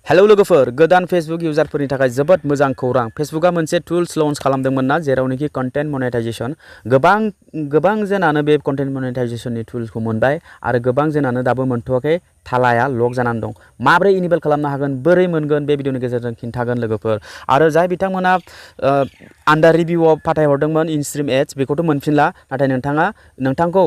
hello लोगोफोर गोदान Facebook इउजारफोरनि थाखाय जोबोद मोजां खौरां फेसबुकआ मोनसे टुल्स लन्च खालामदोंमोन ना जेरावनोखि कन्टेन्ट मनेटाइजेशन गोबां जनानो बे कन्टेन्ट मनेटाइजेशननि टुल्सखौ मोनबाय आरो गोबां जनानो दाबो मोनथ'वाखै थालाया लक जानानै दं माब्रै इनेबल खालामनो हागोन बोरै मोनगोन बे भिडिअनि गेजेरजों खिन्थागोन लोगोफोर आरो जाय बिथांमोना आन्डार रिभिउआव फाथायहरदोंमोन इनस्ट्रीम एड्स बेखौथ' मोनफिनला नाथाय नोंथांखौ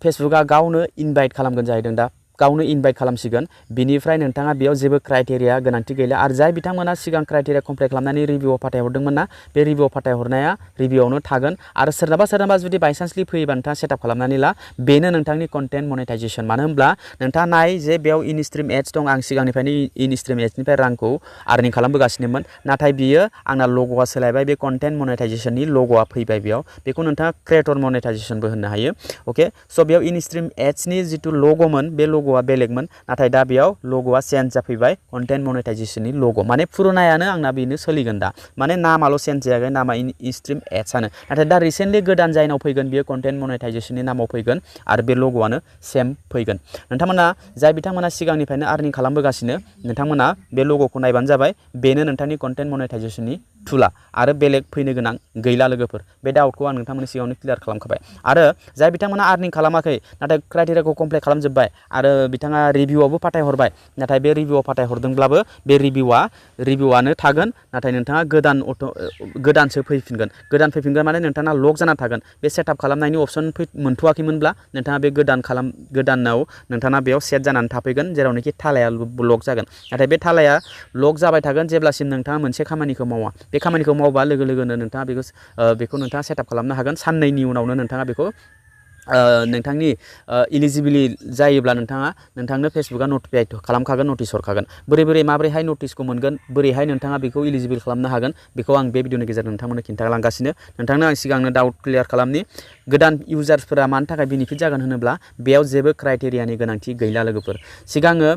फेसबुकआ गावनो इनभाइट खालामगोन जाहैदों दा गावनो इनभाइट खालामसिगोन बिनिफ्राय नोंथाङा बेयाव जेबो क्राइटेरिया गोनांथि गैला आरो जाय बिथांमोना सिगां क्राइटेरिया कमप्लिट खालामनानै रिभिउआव फाथायहरदोंमोन ना बे रिभिउआव फाथायहरनाया रिभिउआवनो थागोन आरो सोरनाबा जुदि बायसान्सलि फैयोबा नोंथाङा सेटआप खालामनानै ला बेनो नोंथांनि कन्टेन्ट मनेटाइजेशन मानो होनब्ला नोंथाङा नाय जे बेयाव इनस्ट्रीम एड्स दं आं सिगांनिफ्रायनो इनस्ट्रीम एड्सनिफ्राय रांखौ आर्निं खालामबोगासिनोमोन नाथाय बियो आंना लग'आ सोलायबाय बे कन्टेन्ट मनेटाइजेशननि लग'आ फैबाय बेखौ नोंथाङा क्रिएटर मनेटाइजेशनबो होननो हायो अके स' बेयाव इनस्ट्रीम एड्सनि जिथु लग'मोन बे लग'आ बेलेगमोन नाथाय दा बेयाव लग'आ चेन्ज जाफैबाय कन्टेन्ट मनेटाइजेशननि लग' माने पुरानायानो आंना बेनो सोलिगोन दा माने नामाल' चेन्ज जायाखै नामा इनस्ट्रीम एड्सआनो नाथाय दा रिसेन्टलि गोदान जायनाव फैगोन बेयो कन्टेन्ट मनेटाइजेशननि नामाव फैगोन आरो बे लग'आनो सेम फैगोन नोंथांमोना जाय बिथांमोना सिगांनिफ्रायनो आर्निं खालामबोगासिनो नोंथांमोना बे लग'खौ नायबानो जाबाय बेनो नोंथांनि कन्टेन्ट मनेटाइजेशननि टुला आरो बेलेग फैनो गोनां गैला लोगोफोर बे डाउटखौ आं नोंथांमोननि सिगाङावनो क्लियार खालामखाबाय आरो जाय बिथांमोना आर्निं खालामाखै नाथाय क्राइटेरियाखौ कमप्लिट खालामजोब्बाय आरो बिथाङा रिभिउआवबो फाथायहरबाय नाथाय बे रिभिउआव फाथायहरदोंब्लाबो बे रिभिउआनो थागोन नाथाय नोंथाङा गोदानसो फैफिनगोन माने नोंथाङा लक जाना थागोन बे सेटआप खालामनायनि अपसन मोनथ'वाखैमोनब्ला नोंथाङा बे गोदानाव नोंथाङा बेयाव सेट जानानै थाफैगोन जेरावनोखि थालाया लक जागोन नाथाय बे थालाया लक जाबाय थागोन जेब्लासिम नोंथाङा मोनसे खामानिखौ मावा बे खामानिखौ मावबा लोगो लोगोनो नोंथाङा बेखौ नोंथाङा सेटआप खालामनो हागोन साननैनि उनावनो नोंथाङा बेखौ नोंथांनि इलिजिबिलिटि जायोब्ला नोंथांनो फेसबुकआ नटिफाइ खालामखागोन नटिस हरखागोन माबोरैहाय नटिसखौ मोनगोन बोरैहाय नोंथाङा बेखौ इलिजिबल खालामनो हागोन बेखौ आं बे भिडिअनि गेजेरजों नोंथांमोननो खिन्थालांगासिनो नोंथांनो आं सिगांनो डाउट क्लियार खालामनि गोदान इउजार्सफोरा मानि थाखाय बेनिफिट जागोन होनोब्ला बेयाव जेबो क्राइटेरियानि गोनांथि गैला लोगोफोर सिगाङो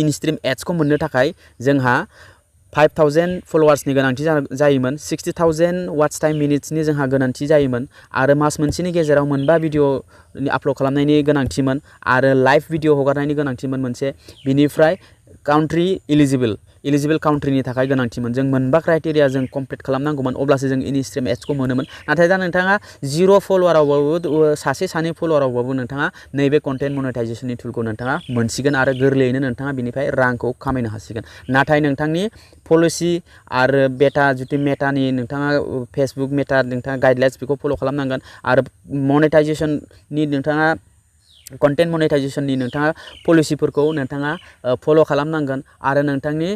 इनस्ट्रीम एड्सखौ मोननो थाखाय जोंहा 5000 फलोवार्सनि गोनांथि जायोमोन 60,000 वाट्स टाइम मिनिट्सनि जोंहा गोनांथि जायोमोन आरो मास मोनसेनि गेजेराव मोनबा भिडिअ आपल'ड खालामनायनि गोनांथिमोन आरो लाइभ भिडिअ हगारनायनि गोनांथिमोन मोनसे बिनिफ्राय काउन्ट्रि इलिजिबल काउन्ट्रिनि थाखाय गोनांथिमोन जों मोनबा क्राइटेरिया जों कमप्लिट खालामनांगौमोन अब्लासो जों इनस्ट्रीम एड्सखौ मोनोमोन नाथाय दा नोंथाङा 0 फलोवारावबाबो सासे सानै फलोवारावबाबो नोंथाङा नैबे कन्टेन्ट मनेटाइजेशननि टुलखौ नोंथाङा मोनसिगोन आरो गोरलैयैनो नोंथाङा बिनिफ्राय रांखौ खामायनो हासिगोन नाथाय नोंथांनि पलिसि आरो बेटा जुदि मेटानि नोंथाङा फेसबुक मेटा नोंथाङा गाइडलाइन्स बेखौ फल' खालामनांगोन आरो मनेटाइजेशननि नोंथाङा कन्टेन्ट मनेटाइजेशननि नोंथाङा पलिसिफोरखौ नोंथाङा फल' खालामनांगोन आरो नोंथांनि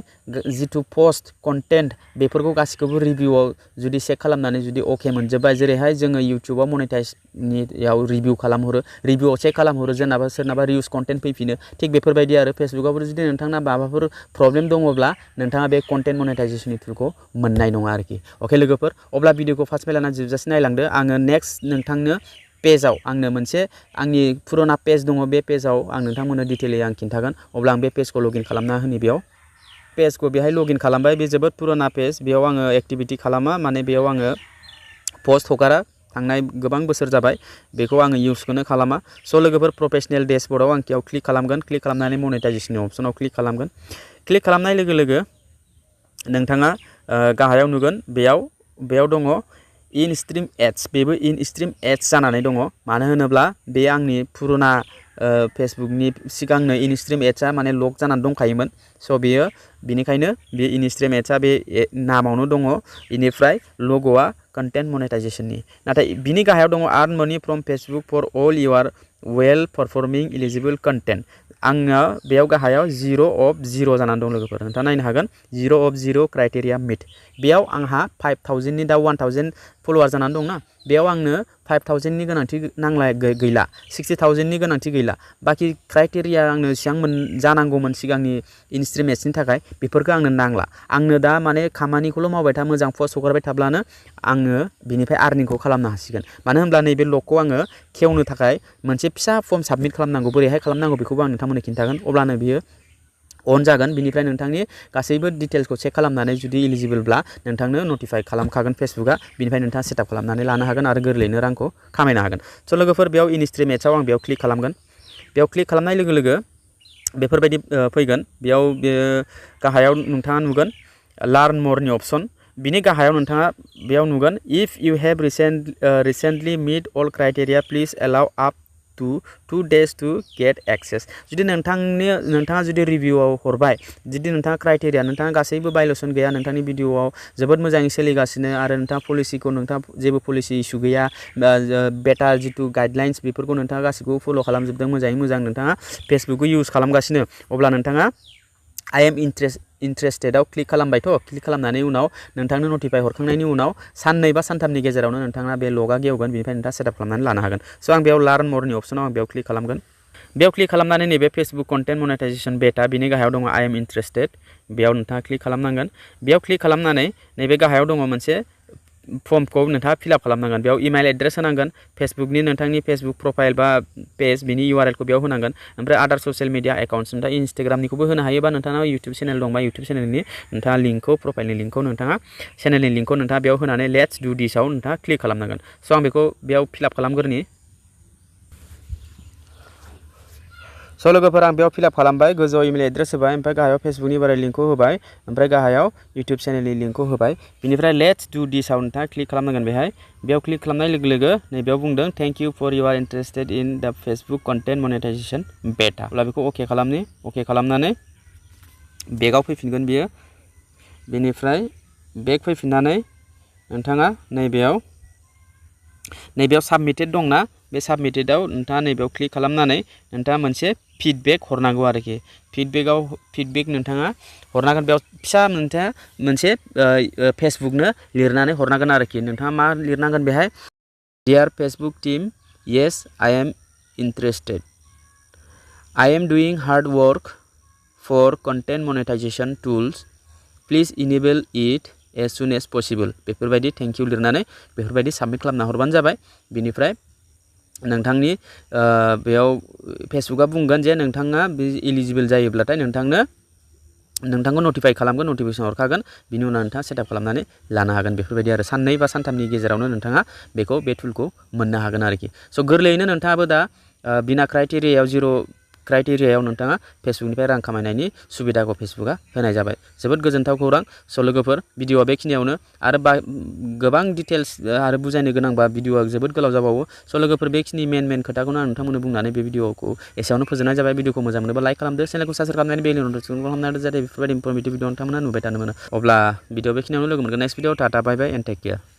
जिथु पस्ट कन्टेन्ट बेफोरखौ गासिखौबो रिभिउआव जुदि चेक खालामनानै जुदि अके मोनजोब्बाय जेरैहाय जोङो इउटुबाव मनेटाइजनियाव रिभिउआव चेक खालामहरो सोरनाबा रिउस कन्टेन्ट फैफिनो थिग बेफोरबायदि आरो फेसबुकआवबो जुदि नोंथांना माबाफोर प्रब्लेम दङब्ला नोंथाङा बे कन्टेन्ट मनेटाइजेशननि टुलखौ मोननाय नङा आरोखि अके लोगोफोर अब्ला भिडिअखौ फार्स्ट लाना जोबजासे नायलांदो आङो नेक्स्ट नोंथांनो पेजाव आंनो मोनसे आंनि पुराना पेज दङ बे पेजाव आं नोंथांमोननो डिटेलै आं खिन्थागोन अब्ला आं बे पेजखौ लगइन खालामना होनि बेयाव पेजखौ बेहाय लगइन खालामबाय बे जोबोद पुराना पेज बेयाव आङो एक्टिभिटी खालामा माने बेयाव आङो पस्ट हगारा थांनाय गोबां बोसोर जाबाय बेखौ आङो इउसखौनो खालामा स' लोगोफोर प्रोफेशनेल डेशबर्डआव आं बेयाव क्लिक खालामगोन क्लिक खालामनानै मनेटाइजेशननि अपसनाव क्लिक खालामगोन क्लिक खालामनाय लोगो लोगो नोंथाङा गाहायाव नुगोन बेयाव दङ इनस्ट्रीम एड्स बेबो इनस्ट्रीम एड्स जानानै दङ मानो होनोब्ला बे आंनि पुराना फेसबुकनि सिगांनो इनस्ट्रीम एड्सआ माने लक जानानै दंखायोमोन स' बिनिखायनो बे इनस्ट्रीम एड्सआ बे नामावनो दङ बेनिफ्राय लग'आ कन्टेन्ट मनेटाइजेशननि नाथाय बिनि गाहायाव दङ earn money from Facebook for all your well performing eligible content आंना बेयाव गाहायाव 0/0 जानानै दं लोगोफोर नोंथाङा नायनो हागोन 0/0 क्राइटेरिया मिट बेयाव आंहा 5000नि दा 1000 फलोवार जानानै दंना बेयाव आंनो 5000नि गोनांथि गैला 60000नि गोनांथि गैला बाखि क्राइटेरिया आंनो सिगां जानांगौमोन सिगांनि इनस्ट्रीम एड्सनि थाखाय बेफोरखौ आंनो नांला आंनो दा माने खामानिखौल' मावबाय था मोजां पस्ट हगारबाय थाब्लानो आङो बिनिफ्राय आर्निंखौ खालामनो हासिगोन मानो होनब्ला नैबे लकखौ आङो खेवनो थाखाय मोनसे फिसा फर्म साबमिट खालामनांगौ बोरैहाय खालामनांगौ बेखौबो आं नोंथांमोननो खिन्थागोन अब्लानो बियो अन जागोन बिनिफ्राय नोंथांनि गासैबो डिटेल्सखौ चेक खालामनानै जुदि इलिजिबलब्ला नोंथांनो नटिफाइ खालामखागोन फेसबुकआ बिनिफ्राय नोंथाङा सेटआप खालामनानै लानो हागोन आरो गोरलैयैनो रांखौ खामायनो हागोन स' लोगोफोर बेयाव इनस्ट्रीम एड्सआव आं बेयाव क्लिक खालामगोन बेयाव क्लिक खालामनाय लोगो लोगो बेफोरबायदि फैगोन बेयाव गाहायाव नोंथाङा नुगोन लार्न मरनि अपसन बिनि गाहायाव नोंथाङा बेयाव नुगोन if you have recently met all criteria please allow up to 2 days to get access जुदि नोंथाङा जुदि रिभिउआव हरबाय जुदि नोंथाङा क्राइटेरिया नोंथाङा गासैबो भायलेसन गैया नोंथांनि भिडिअआव जोबोद मोजाङै सोलिगासिनो आरो नोंथाङा पलिसिखौ नोंथाङा जेबो पलिसि इसु गैया बेटा जिथु गाइडलाइन्स बेफोरखौ नोंथाङा गासैखौबो फल' खालामजोबदों मोजाङै मोजां नोंथाङा फेसबुकखौ इउज खालामगासिनो अब्ला नोंथाङा आइ एम इन्ट्रेस्टेडआव क्लिक खालामबायथ' क्लिक खालामनानै उनाव नोंथांनो नटिफाइ हरखांनायनि उनाव साननै बा सानथामनि गेजेरावनो नोंथाङा बे लगा गेवगोन बेनिफ्राय नोंथाङा सेटआप खालामनानै लानो हागोन स' आं बेयाव लार्न मरनि अपसनाव आं बेयाव क्लिक खालामगोन बेयाव क्लिक खालामनानै नैबे फेसबुक कन्टेन्ट मनेटाइजेसन बेटा बिनि गाहायाव दङ आइ एम इन्ट्रेस्टेड बेयाव नोंथाङा क्लिक खालामनांगोन बेयाव क्लिक खालामनानै नैबे गाहायाव दङ मोनसे फर्मखौ नोंथाङा फिलआप खालामनांगोन बेयाव इमेल एड्रेस होनांगोन फेसबुकनि नोंथांनि फेसबुक प्रफाइल बा पेज बिनि URL खौ बेयाव होनांगोन ओमफ्राय आदार ससियेल मिडिया एकाउन्ट्स नोंथाङा इन्स्टाग्रामनिखौबो होनो हायोबा नोंथाङा इउटुब चेनेल दंबा इउटुब चेनेलनि नोंथाङा लिंकखौ प्रफाइलनि लिंकखौ नोंथाङा चेनेलनि लिंकखौ नोंथाङा बेयाव होनानै लेट्स डु दिसआव नोंथाङा क्लिक खालामनांगोन स' आं बेखौ बेयाव फिलआप खालामग्रोनि स' लोगोफोर आं बेयाव फिलआप खालामबाय गोजौआव इमेल एड्रेस होबाय ओमफ्राय गाहायाव फेसबुकनि बारै लिंकखौ होबाय ओमफ्राय गाहायाव इउटुब चेनेलनि लिंकखौ होबाय बिनिफ्राय लेट्स डु दिसआव नोंथाङा क्लिक खालामनांगोन बेयाव क्लिक खालामनाय लोगो लोगो नैबेयाव बुंदों thank you for you are interested in the Facebook content मनेटाइजेसन बेटा अब्ला बेखौ अके खालामनि अके खालामनानै बेकआव फैफिनगोन बियो बेनिफ्राय बेक फैफिननानै नोंथाङा नैबेयाव साबमिटेड दंना बे साबमिटेडआव नोंथाङा नैबेयाव क्लिक खालामनानै नोंथाङा मोनसे फिडबेक हरनांगौ आरोखि फिडबेक नोंथाङा हरनांगोन बेयाव फिसा नोंथाङा मोनसे फेसबुकनो लिरनानै हरनांगोन आरोखि नोंथाङा मा लिरनांगोन बेहाय dear Facebook team yes I am interested I am doing hard work for content monetization tools please enable it as soon as possible बेफोरबायदि थेंक इउ लिरनानै बेफोरबायदि साबमिट खालामना हरबानो जाबाय बिनिफ्राय नोंथांनि बेयाव फेसबुकआ बुंगोन जे नोंथाङा बे एलिजिबल जायोब्लाथाय नोंथांखौ नटिफाइ खालामगोन नटिफिकेसन हरखागोन बिनि उनाव नोंथाङा सेटआप खालामनानै लानो हागोन बेफोरबायदि आरो साननै बा सानथामनि गेजेरावनो नोंथाङा बे टुलखौ मोननो हागोन आरोखि स' गोरलैयैनो नोंथाङाबो दा बिना क्राइटेरियायाव जिर' क्राइटेरियायाव नोंथाङा फेसबुकनिफ्राय रां खामायनायनि सुबिदाखौ फेसबुकआ होनाय जाबाय जोबोद गोजोनथाव खौरां स' लोगोफोर भिडिअआ बेखिनियावनो आरो गोबां डिटेल्स आरो बुजायनो गोनांबा भिडिअआ जोबोद गोलाव जाबावो स' लोगोफोर बेखिनि मेन खोथाखौनो आं नोंथांमोननो बुंनानै बे भिडिअखौ एसेयावनो फोजोबनाय जाबाय भिडिअखौ मोजां मोनोबा लाइक खालामदो चेनेलखौ साबस्क्राइब खालामनानै बेल नटिफिकेसन खालामनानै जाहाथे बेफोरबायदि इनफरमेटिभ भिडिअ नोंथांमोना नुबाय थानो मोनो अब्ला भिडिअ बेखिनियावनो लोगो मोनगोन next video tata bye bye and take care